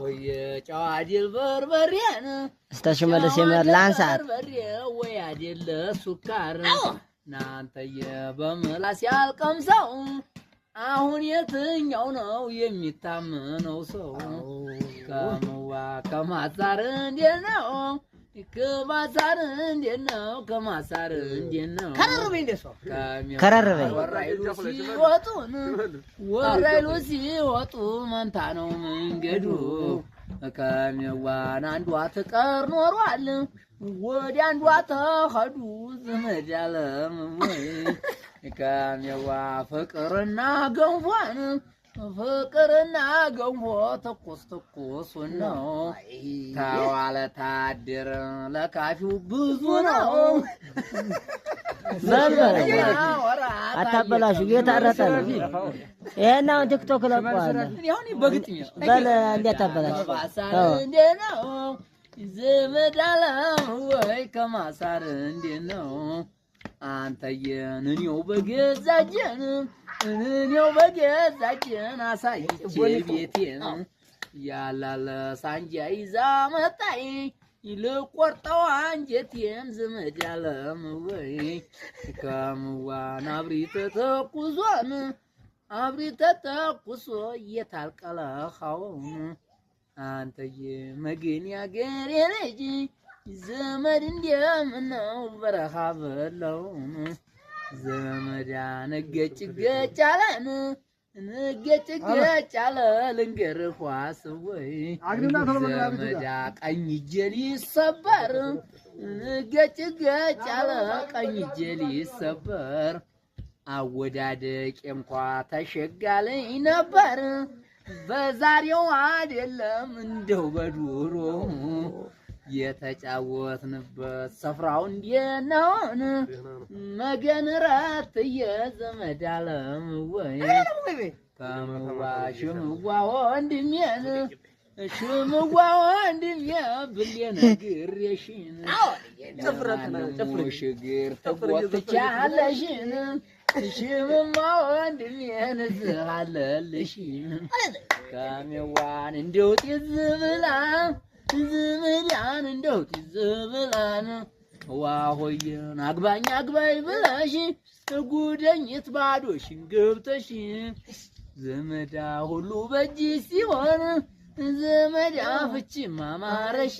ወይ ጨዋዲል በርበሬን እስተሽመለስ የመላንሳት በርበሬ ወይ አይደለ ሱካር ናንተየ በመላስ ያልቀምሰው አሁን የትኛው ነው የሚታመነው ሰው ከመዋ ከማዛር እንዴት ነው ከማዛር እንዴት ነው ከማዛር እንዴት ነው ከረረበኝ እንደሱ ከረረበኝ ወራይሉ ሲወጡ መንታ ነው መንገዱ ከሚዋን አንዷ ትቀር ኖሯል ወዲ አንዷ ተኸዱ ዘመድ ያለም ወይ ከሚዋ ፍቅርና ገንፎን ፍቅርና ገንፎ ትኩስ ትኩስ ነው ተዋለ ታድር ለካፊው ብዙ ነው አታበላሹ እየታረጠ ነው ይሄን አሁን ቲክቶክ ለቋል አሁን በግጥም በል እንዲያታበላሽ እንዴት ነው ዘመድ አለም ወይ ከማሳር እንዴት ነው አንተየን እኔው በገዛጀን እኔው በገዛጀን አሳይቼ ቤቴን ያላለ ሳንጃ ይዛ መጣይ ይልቆርጠው አንጀቴን ዘመድ ያለም ወይ ከምዋን አብሪተ ተኩሶን አብሪተ ተኩሶ እየታልቀለኸውን አንተየ መገን ያገሬ ልጅ ዘመድ እንደምነው በረኻ በለው ዘመድ ነገጭ ገጭ አለን ነገጭ ገጭ አለ ልንገርህ ዋስወይ ዘመድ ቀኝ እጄ ሊሰበር ነገጭ ገጭ አለ ቀኝ እጄ ሊሰበር አወዳደቅ እንኳ ተሸጋለኝ ነበር በዛሬው አይደለም እንደው በዱሮ የተጫወትንበት ስፍራው እንዴት ነው መገን ረትዬ ዘመድ አለም ወይ ከምዋ ሽምዋ ወንድሜን ሽምዋ ወንድሜ ብሌ ነግሬሽን ሽግር ተጎትቻለሽን ሽምማ ወንድሜን ዝሃለልሽን ከሚዋን እንደው ጢዝ ብላ ዝምዳን እንደው ትዝብላን ዋሆየን አግባኝ አግባይ ብለሽ ጉደኝት ባዶሽን ገብተሽ ዘመዳ ሁሉ በእጅ ሲሆን ዘመዳ ፍቺ ማማረሽ